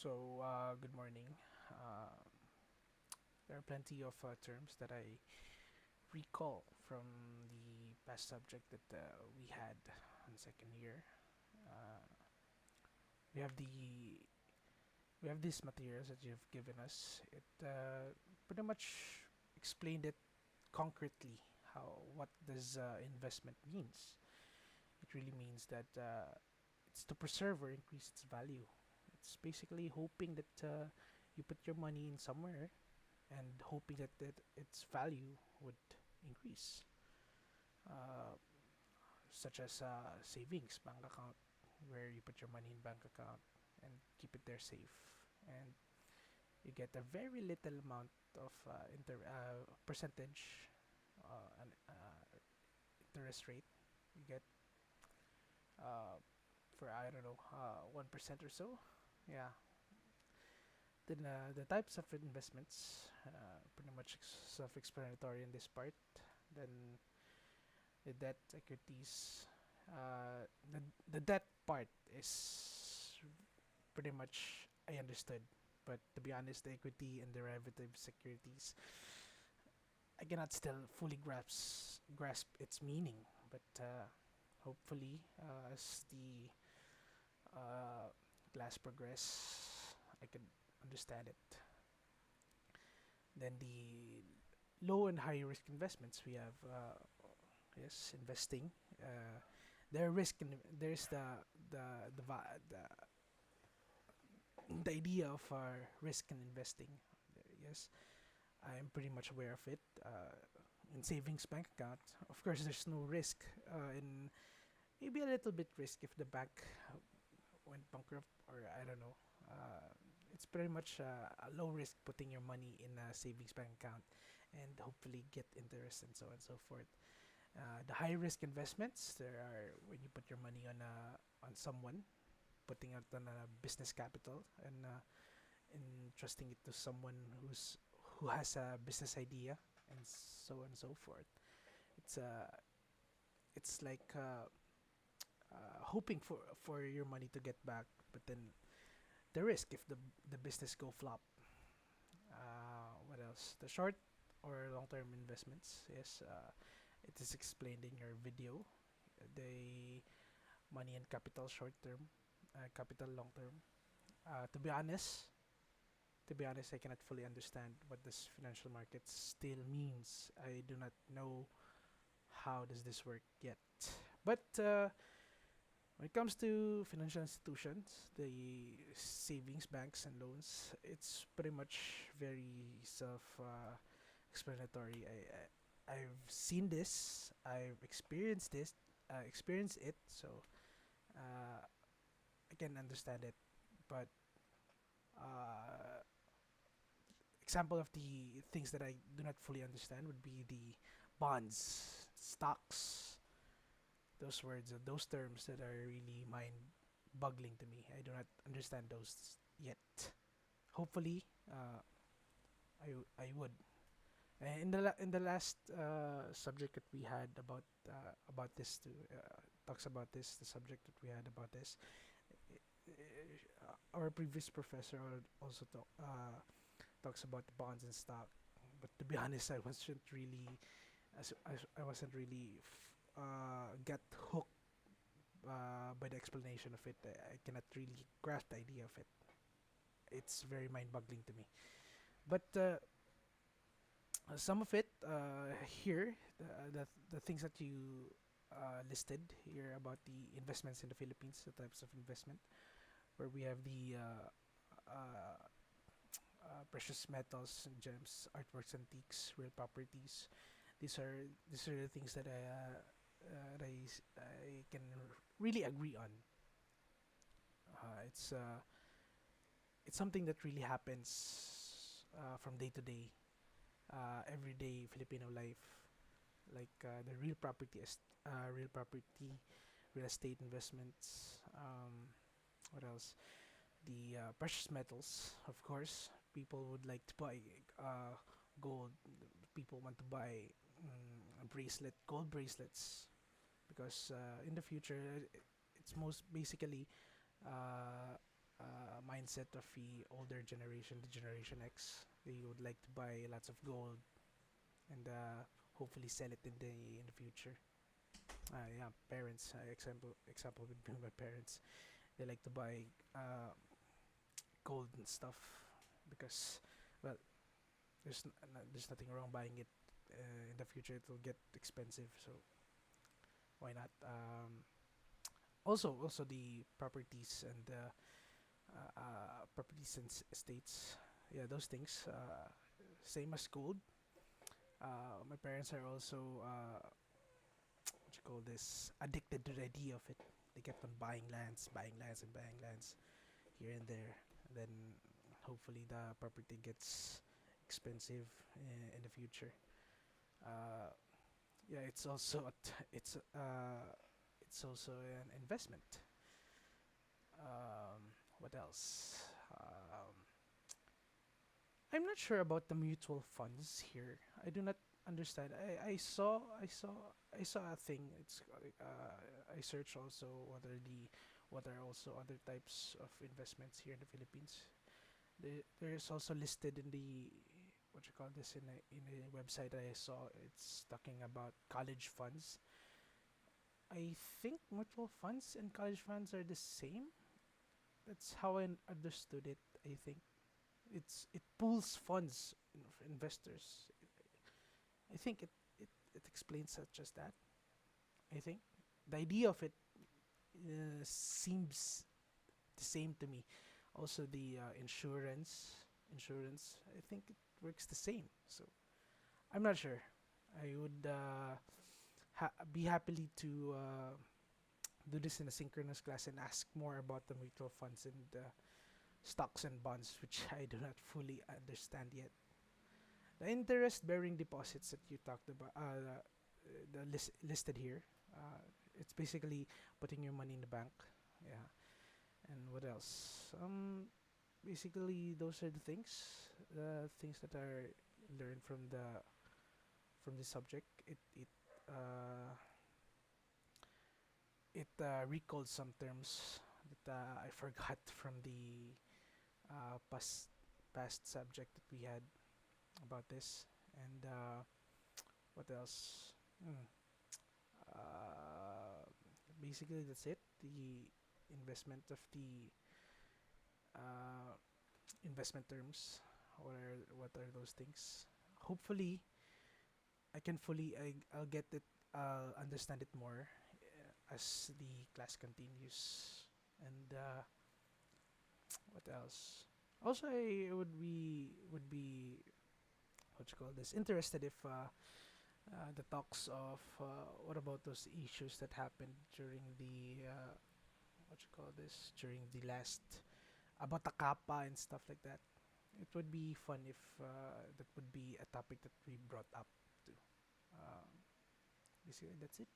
Good morning. Uh, there are plenty of terms that I recall from the past subject that we had in second year. Uh, we have these materials that you've given us. It pretty much explained it concretely how what does investment means. It really means that it's to preserve or increase its value. It's basically hoping that you put your money in somewhere and hoping that its value would increase, uh, such as savings bank account, where you put your money in bank account and keep it there safe, and you get a very little amount of percentage, an interest rate. You get uh, for I don't know 1% or so. Yeah. Then the types of investments, pretty much self-explanatory in this part. Then the debt equities. The debt part is pretty much I understood, but to be honest, the equity and derivative securities I cannot still fully grasp its meaning. But hopefully, as the uh, class progress, I can understand it. Then the low and high risk investments we have. Yes, investing. There are risk in there's the idea of risk in investing. Yes, I am pretty much aware of it. In savings bank account, of course, there's no risk. In maybe a little bit risk if the bank went bankrupt, or I don't know. It's pretty much a low risk putting your money in a savings bank account and hopefully get interest and so on and so forth. The high risk investments there are when you put your money on someone, putting it on a business capital and entrusting it to someone who has a business idea and so on and so forth. It's it's like hoping for your money to get back, but then the risk if the business go flop. What else? The short or long term investments. Yes, it is explained in your video. The money and capital short term, capital long term. To be honest, I cannot fully understand what this financial market still means. I do not know how does this work yet. But when it comes to financial institutions, the savings banks and loans, it's pretty much very self-explanatory. I've seen this, I've experienced this, experienced it, so uh, I can understand it. But uh, example of the things that I do not fully understand would be the bonds, stocks, those words, those terms that are really mind-boggling to me. I do not understand those yet. Hopefully, I would. In the last subject that we had about this too, talks about this, the subject that we had about this. Our previous professor also talks about the bonds and stock, but to be honest, I wasn't really get hooked by the explanation of it. I cannot really grasp the idea of it. It's very mind-boggling to me. But some of it here, the things that you listed here about the investments in the Philippines, the types of investment, where we have the precious metals, gems, artworks, antiques, real properties. These are the things that I can really agree on. It's something that really happens from day to day, everyday Filipino life, like the real property, real estate investments. What else? The precious metals, of course. People would like to buy gold. People want to buy gold bracelets, because in the future it's most basically mind mindset of the older generation, the Generation X. They would like to buy lots of gold and hopefully sell it in the future. Yeah, parents. Example would be my parents. They like to buy uh, gold and stuff because, well, there's nothing wrong buying it. In the future, it will get expensive, so why not? Also the properties and properties and estates. Yeah, those things. Same as gold. My parents are also what you call this, addicted to the idea of it. They kept on buying lands, and buying lands here and there. And then hopefully the property gets expensive in the future. Uh, yeah, it's also an investment. What else? I'm not sure about the mutual funds here. I do not understand. I saw a thing. I searched also what are also other types of investments here in the Philippines. There's also listed in the what you call this in a website I saw. It's talking about college funds. I think mutual funds and college funds are the same. That's how I understood it. I think it pools funds for investors. I think it explains such as that. I think the idea of it seems the same to me. Also, the insurance. I think it works the same. So I'm not sure. I would be happily to do this in a synchronous class and ask more about the mutual funds and stocks and bonds, which I do not fully understand yet. The interest-bearing deposits that you talked about, listed here, it's basically putting your money in the bank. Yeah, and what else? Basically those are the things that are learned from the subject. It recalled some terms that I forgot from the uh, past past subject that we had about this. And what else? Hmm. Uh, Basically, that's it. The investment of the uh, investment terms. What are those things? Hopefully, I'll get it. I'll understand it more as the class continues. And what else? Also, I would be what you call this, interested if the talks of what about those issues that happened during the what you call this, during the last about the kappa and stuff like that. It would be fun if that would be a topic that we brought up to. Um, Basically, that's it.